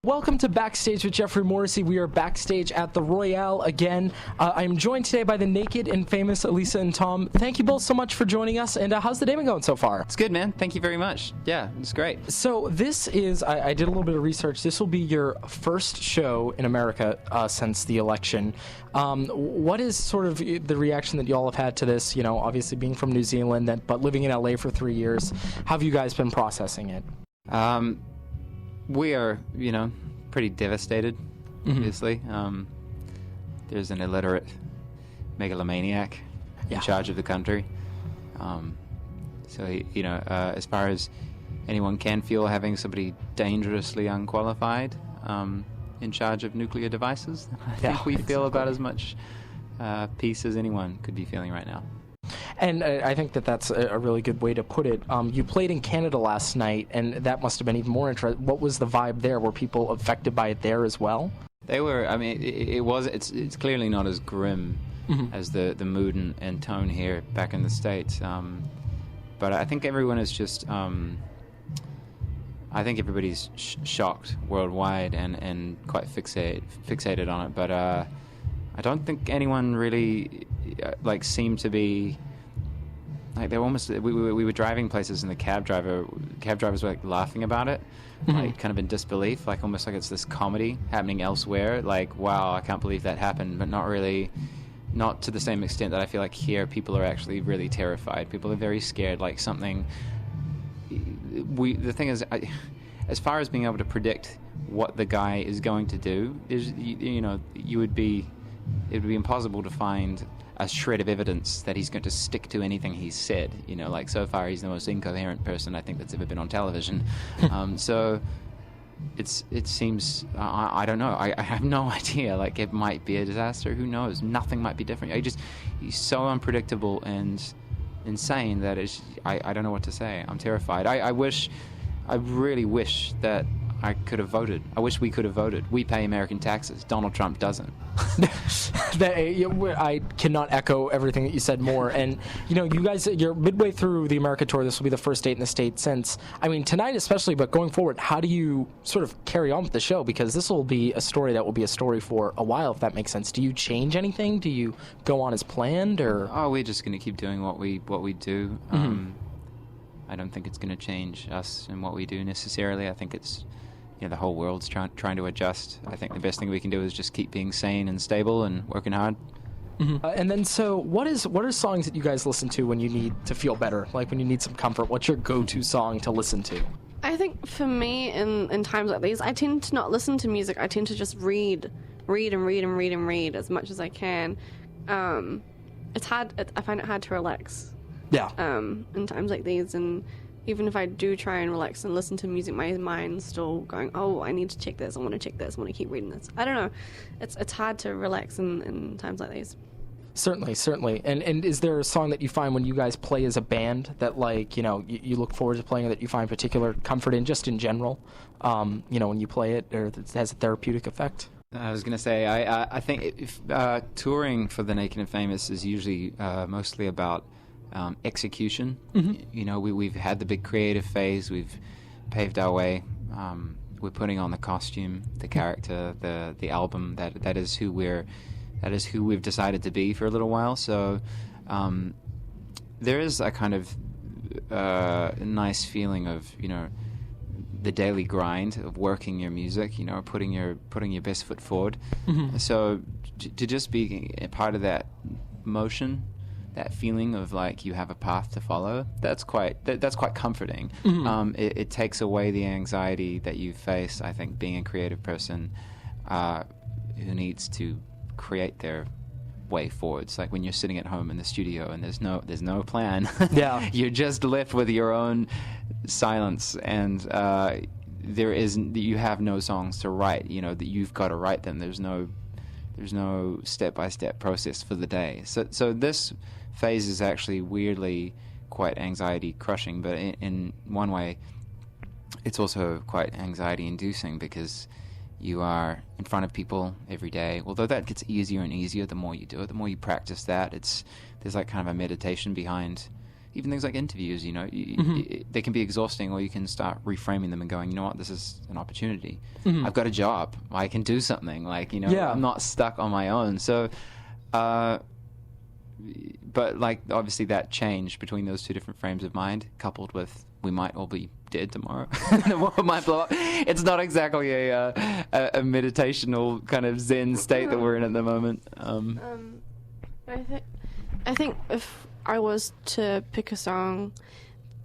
Welcome to Backstage with Geoffrey Morrissey. We are backstage at the Royale again. I am joined today by the naked and famous Elisa and Tom. Thank you both so much for joining us, and how's the day been going so far? It's good, man. Thank you very much. Yeah, it's great. So this is, I did a little bit of research, this will be your first show in America since the election. What is sort of the reaction that you all have had to this, you know, obviously being from New Zealand, but living in LA for 3 years? How have you guys been processing it? We are, pretty devastated, obviously. There's an illiterate megalomaniac in charge of the country. As far as anyone can feel, having somebody dangerously unqualified in charge of nuclear devices, I think we feel about as much peace as anyone could be feeling right now. And I think that that's a really good way to put it. You played in Canada last night, and that must have been even more interesting. What was the vibe there? Were people affected by it there as well? They were. I mean, it's clearly not as grim as the mood and tone here back in the States. But I think everyone is just... I think everybody's shocked worldwide and quite fixated on it. But I don't think anyone really seemed to be... Like they almost, we were driving places, and the cab drivers were laughing about it, kind of in disbelief, almost like it's this comedy happening elsewhere. Like, wow, I can't believe that happened, but not to the same extent that I feel like here people are actually really terrified. People are very scared. Like something. The thing is, as far as being able to predict what the guy is going to do, it would be impossible to find a shred of evidence that he's going to stick to anything he's said. So far he's the most incoherent person I think that's ever been on television. So it seems, I don't know. I have no idea. It might be a disaster. Who knows? Nothing might be different. He's so unpredictable and insane that I don't know what to say. I'm terrified. I really wish that I could have voted. I wish we could have voted. We pay American taxes. Donald Trump doesn't. I cannot echo everything that you said more. And, you guys, you're midway through the America tour. This will be the first date in the States since, tonight especially, but going forward, how do you sort of carry on with the show? Because this will be a story that will be a story for a while, if that makes sense. Do you change anything? Do you go on as planned, or? Oh, we're just going to keep doing what we do. I don't think it's going to change us and what we do necessarily. I think it's... the whole world's trying to adjust. I think the best thing we can do is just keep being sane and stable and working hard. And then, so what are songs that you guys listen to when you need to feel better? Like when you need some comfort, what's your go-to song to listen to? I think for me, in times like these, I tend to not listen to music. I tend to just read as much as I can. It's hard. I find it hard to relax. Yeah. In times like these, and even if I do try and relax and listen to music, my mind's still going, oh, I need to check this, I want to check this, I want to keep reading this. I don't know. It's hard to relax in times like these. Certainly. And is there a song that you find when you guys play as a band that, you look forward to playing, or that you find particular comfort in, just in general, when you play it, or it has a therapeutic effect? I was going to say, I think touring for the Naked and Famous is usually mostly about execution. We've had the big creative phase. We've paved our way. We're putting on the costume, the character, the album. That is who we've decided to be for a little while. So there is a kind of nice feeling of the daily grind of working your music. Putting your best foot forward. So to just be a part of that motion, that feeling of you have a path to follow, that's quite comforting. It takes away the anxiety that you face, I think, being a creative person who needs to create their way forward. It's like when you're sitting at home in the studio and there's no plan. Yeah. You're just left with your own silence, and you have no songs to write. That you've got to write them. There's no step-by-step process for the day. So this phase is actually weirdly quite anxiety-crushing, but in one way, it's also quite anxiety-inducing because you are in front of people every day. Although that gets easier and easier the more you do it, the more you practice that. There's kind of a meditation behind even things like interviews, they can be exhausting, or you can start reframing them and going, you know what, this is an opportunity. I've got a job. I can do something. I'm not stuck on my own. So, but obviously that change between those two different frames of mind, coupled with we might all be dead tomorrow, the world might blow up. It's not exactly a meditational kind of Zen state that we're in at the moment. I think if I was to pick a song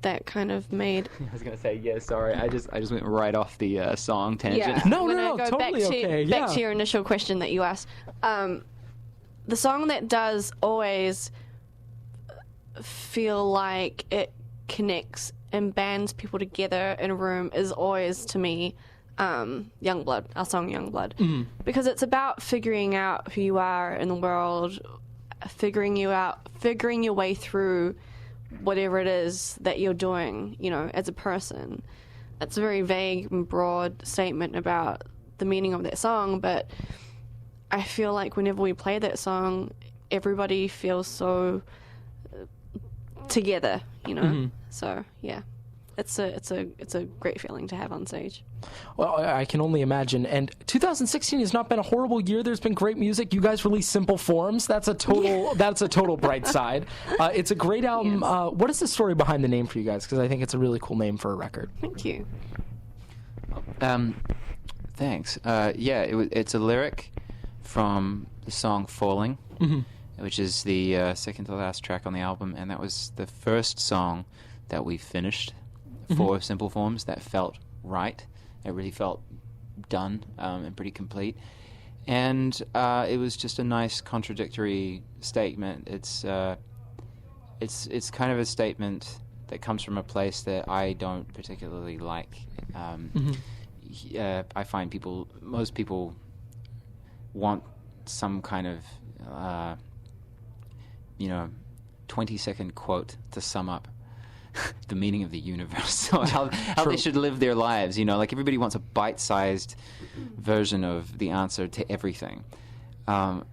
that kind of made... I was going to say, yeah, sorry. I just went right off the song tangent. Yeah. No, Back totally okay. to your initial question that you asked. The song that does always feel like it connects and bands people together in a room is always, to me, Youngblood, our song Youngblood. Because it's about figuring out who you are in the world, figuring your way through whatever it is that you're doing, as a person. It's a very vague and broad statement about the meaning of that song, but I feel like whenever we play that song, everybody feels so together, So yeah, it's a great feeling to have on stage. Well, I can only imagine. And 2016 has not been a horrible year. There's been great music. You guys released Simple Forms. That's a total bright side. It's a great album. Yes. What is the story behind the name for you guys? Because I think it's a really cool name for a record. Thank you. Thanks. It's a lyric from the song Falling, which is the second to last track on the album, and that was the first song that we finished for Simple Forms that felt right. It really felt done and pretty complete. And it was just a nice contradictory statement. It's kind of a statement that comes from a place that I don't particularly like. I find most people want some kind of 20-second quote to sum up the meaning of the universe, or how they should live their lives. Everybody wants a bite-sized version of the answer to everything, and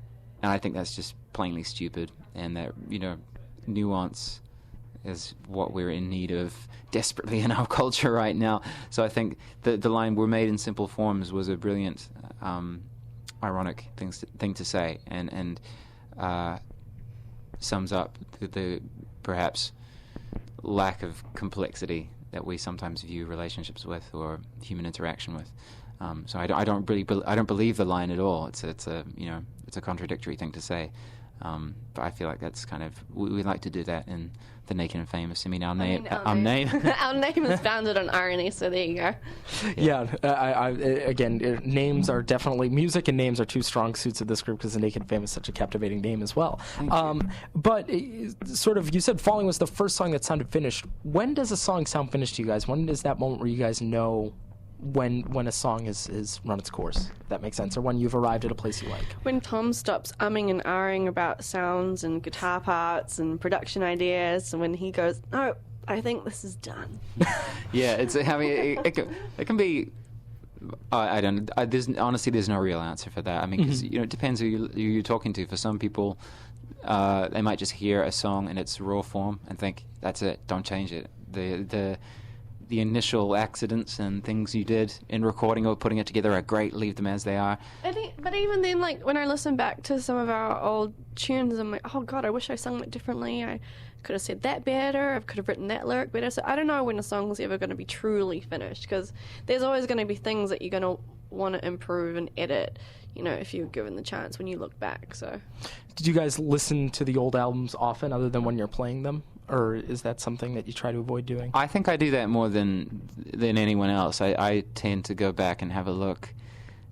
I think that's just plainly stupid. And that nuance is what we're in need of desperately in our culture right now. So I think the line "We're made in simple forms" was a brilliant, ironic thing to say, and sums up the perhaps lack of complexity that we sometimes view relationships with or human interaction with. So I don't believe the line at all. It's a contradictory thing to say. But I feel like that's kind of we like to do that in the Naked and Famous. Our name our name is founded on irony, so there you go. Again, names are definitely music, and names are two strong suits of this group because the Naked and Famous is such a captivating name as well. But sort of, you said Falling was the first song that sounded finished. When does a song sound finished to you guys? When is that moment where you guys know when a song is run its course, if that makes sense, or when you've arrived at a place you like? When Tom stops umming and ahhing about sounds and guitar parts and production ideas, and when he goes, "No, I think this is done." Yeah, it can be. There's no real answer for that. Because it depends who you're talking to. For some people, they might just hear a song in its raw form and think, "That's it, don't change it." The initial accidents and things you did in recording or putting it together are great. Leave them as they are. But even then, when I listen back to some of our old tunes, I'm like, oh God, I wish I sung it differently. I could have said that better. I could have written that lyric better. So I don't know when a song's ever going to be truly finished, because there's always going to be things that you're going to want to improve and edit, if you're given the chance when you look back. So, did you guys listen to the old albums often, other than when you're playing them? Or is that something that you try to avoid doing? I think I do that more than anyone else. I tend to go back and have a look,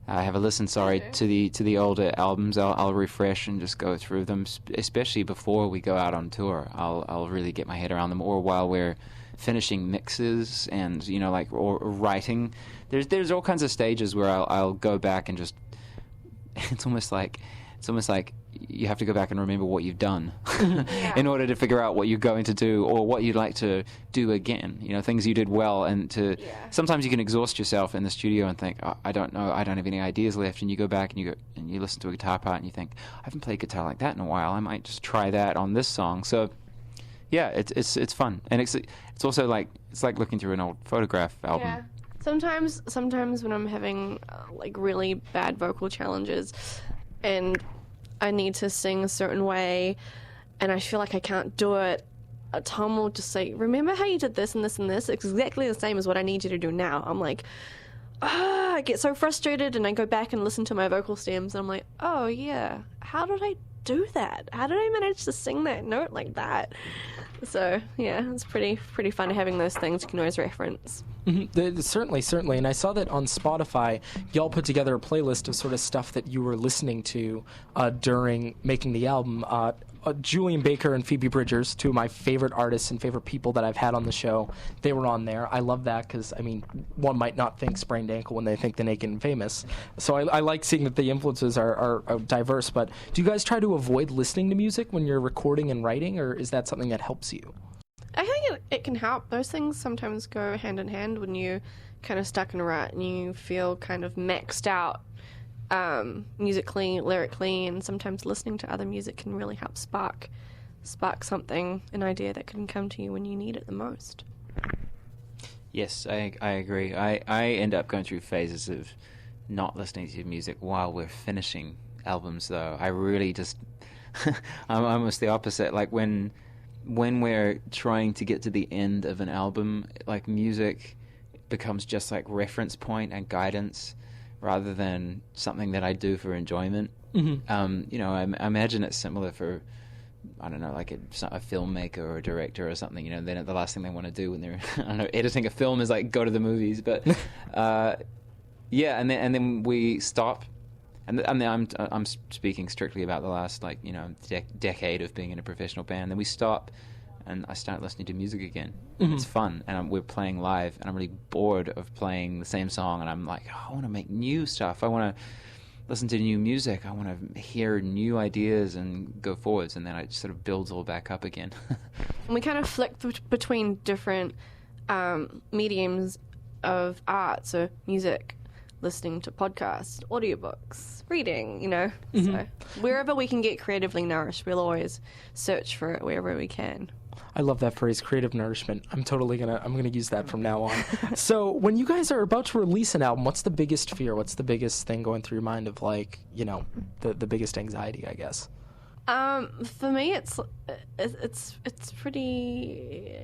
have a listen. To the older albums. I'll refresh and just go through them, especially before we go out on tour. I'll really get my head around them, or while we're finishing mixes and or writing. There's all kinds of stages where I'll go back and just. It's almost like you have to go back and remember what you've done in order to figure out what you're going to do or what you'd like to do again. Things you did well, and sometimes you can exhaust yourself in the studio and think, oh, I don't know, I don't have any ideas left, and you go back and you listen to a guitar part and you think, I haven't played guitar like that in a while. I might just try that on this song. So yeah, it's fun, and it's also like looking through an old photograph album. Yeah. Sometimes when I'm having like really bad vocal challenges, and I need to sing a certain way, and I feel like I can't do it, Tom will just say, "Remember how you did this and this and this? It's exactly the same as what I need you to do now." I'm like, I get so frustrated, and I go back and listen to my vocal stems, and I'm like, oh yeah, how did I do that? How did I manage to sing that note like that? So yeah, it's pretty fun having those things you can always reference. Mm-hmm. Certainly. And I saw that on Spotify, y'all put together a playlist of sort of stuff that you were listening to during making the album. Julian Baker and Phoebe Bridgers, two of my favorite artists and favorite people that I've had on the show, they were on there. I love that because, I mean, one might not think Sprained Ankle when they think The Naked and Famous. So I like seeing that the influences are diverse. But do you guys try to avoid listening to music when you're recording and writing, or is that something that helps you? I think it can help. Those things sometimes go hand in hand when you're kind of stuck in a rut and you feel kind of maxed out musically, lyrically, and sometimes listening to other music can really help spark something, an idea that can come to you when you need it the most. Yes, I agree. I end up going through phases of not listening to music while we're finishing albums, though. I really just... I'm almost the opposite. Like, when we're trying to get to the end of an album, like, music becomes just like reference point and guidance rather than something that I do for enjoyment. Mm-hmm. I imagine it's similar for, I don't know, like a filmmaker or a director or something. Then the last thing they want to do when they're, I don't know, editing a film is like go to the movies. But yeah, and then we stop. And I'm speaking strictly about the last decade of being in a professional band. Then we stop, and I start listening to music again. Mm-hmm. It's fun, and we're playing live, and I'm really bored of playing the same song. And I'm like, I want to make new stuff. I want to listen to new music. I want to hear new ideas and go forwards. And then it sort of builds all back up again. And we kind of flick between different mediums of art, so music, listening to podcasts, audiobooks, reading, Mm-hmm. So wherever we can get creatively nourished, we'll always search for it wherever we can. I love that phrase, creative nourishment. I'm gonna use that from now on. So when you guys are about to release an album, what's the biggest fear? What's the biggest thing going through your mind of the biggest anxiety, I guess? For me, it's pretty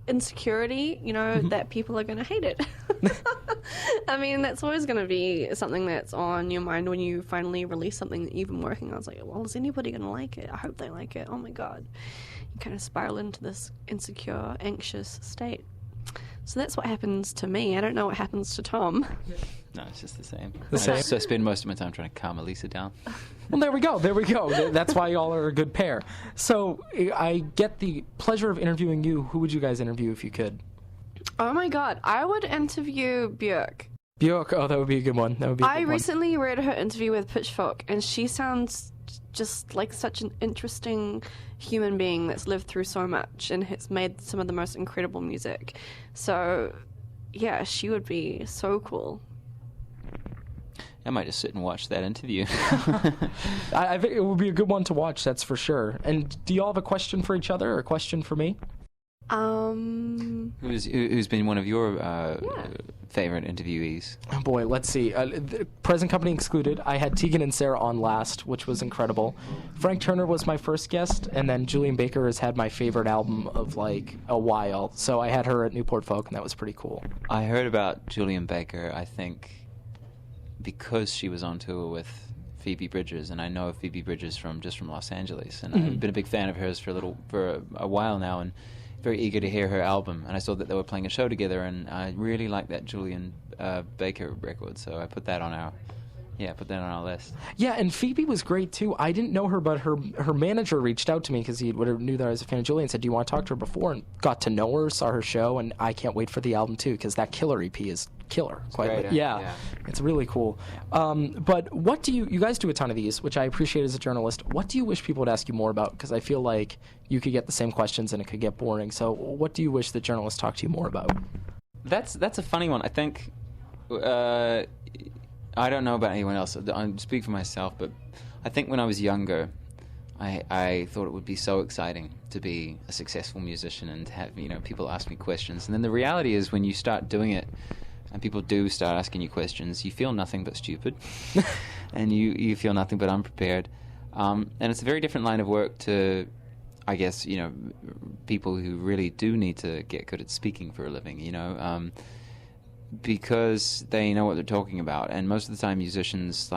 insecurity, mm-hmm. that people are going to hate it. I mean, that's always going to be something that's on your mind when you finally release something that you've been working on. It's like, well, is anybody going to like it? I hope they like it. Oh my God. You kind of spiral into this insecure, anxious state. So that's what happens to me. I don't know what happens to Tom. No, it's just the same. So I spend most of my time trying to calm Elisa down. Well, there we go. That's why y'all are a good pair. So I get the pleasure of interviewing you. Who would you guys interview if you could? Oh my God, I would interview Björk. Björk, oh, that would be a good one. I recently read her interview with Pitchfork, and she sounds just like such an interesting human being that's lived through so much and has made some of the most incredible music. So, yeah, she would be so cool. I might just sit and watch that interview. I think it would be a good one to watch, that's for sure. And do you all have a question for each other or a question for me? Who's been one of your favorite interviewees? Oh boy, let's see. Present company excluded. I had Tegan and Sarah on last, which was incredible. Frank Turner was my first guest, and then Julian Baker has had my favorite album of like a while. So I had her at Newport Folk, and that was pretty cool. I heard about Julian Baker, I think, because she was on tour with Phoebe Bridgers, and I know Phoebe Bridgers from Los Angeles, and I've been a big fan of hers for a while now, and very eager to hear her album. And I saw that they were playing a show together, and I really liked that Julian Baker record, so I put that on our list. Yeah, and Phoebe was great too. I didn't know her, but her manager reached out to me because he knew that I was a fan of Julian and said, do you want to talk to her before? And got to know her, saw her show, and I can't wait for the album too, because that Killer EP is killer. Great, yeah, it's really cool. But what do you guys do a ton of these, which I appreciate as a journalist. What do you wish people would ask you more about? Because I feel like you could get the same questions and it could get boring. So what do you wish that journalists talk to you more about? That's a funny one. I think I don't know about anyone else. I speak for myself, but I think when I was younger, I thought it would be so exciting to be a successful musician and to have, people ask me questions. And then the reality is when you start doing it and people do start asking you questions, you feel nothing but stupid and you feel nothing but unprepared. And it's a very different line of work to, I guess, people who really do need to get good at speaking for a living, because they know what they're talking about. And most of the time musicians,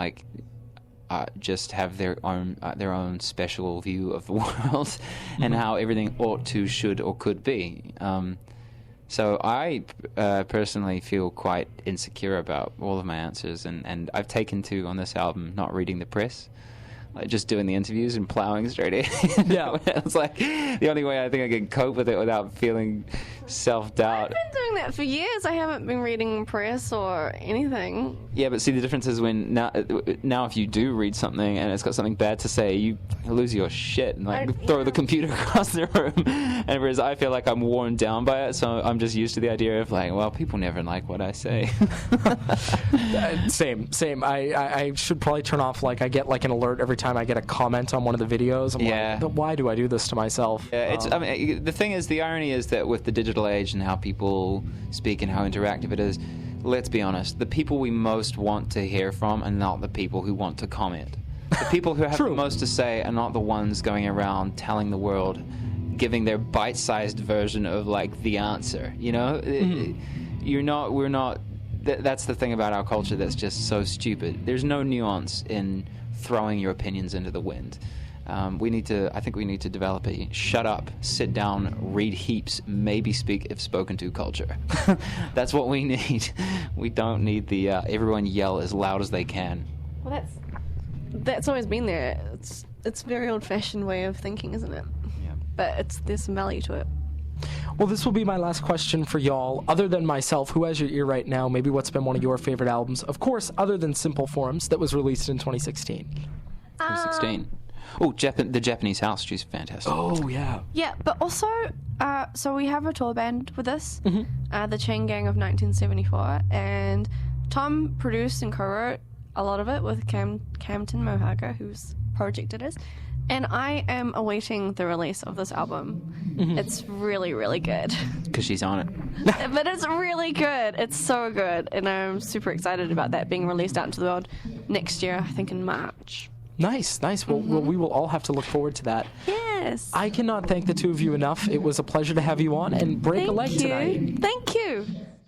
just have their own special view of the world and how everything ought to, should, or could be. So I personally feel quite insecure about all of my answers, and I've taken to, on this album, not reading the press. Just doing the interviews and plowing straight in. Yeah. It's like the only way I think I can cope with it without feeling self-doubt. I've been doing that for years. I haven't been reading press or anything. Yeah, but see, the difference is when now if you do read something and it's got something bad to say, you lose your shit and throw the computer across the room. And whereas I feel like I'm worn down by it, so I'm just used to the idea of well, people never like what I say. Same. I should probably turn off, I get an alert every time I get a comment on one of the videos. I'm but why do I do this to myself? Yeah, the thing is, the irony is that with the digital age and how people speak and how interactive it is, let's be honest, the people we most want to hear from are not the people who want to comment. The people who have the most to say are not the ones going around telling the world, giving their bite-sized version of the answer. We're not. That's the thing about our culture that's just so stupid. There's no nuance in throwing your opinions into the wind. I think we need to develop a shut up, sit down, read heaps, maybe speak if spoken to culture. That's what we need. We don't need the everyone yell as loud as they can. Well, that's always been there. It's a very old-fashioned way of thinking, isn't it? Yeah. But there's some value to it. Well, this will be my last question for y'all. Other than myself, who has your ear right now? Maybe what's been one of your favorite albums? Of course, other than Simple Forms, that was released in 2016. 2016. Oh, the Japanese House. She's fantastic. Oh, yeah. Yeah, but also, so we have a tour band with us, the Chain Gang of 1974, and Tom produced and co-wrote a lot of it with Camden Mohaga, whose project it is. And I am awaiting the release of this album. It's really, really good. Because she's on it. But it's really good. It's so good. And I'm super excited about that being released out into the world next year, I think in March. Nice. Well, we will all have to look forward to that. Yes. I cannot thank the two of you enough. It was a pleasure to have you on and break a leg tonight. Thank you.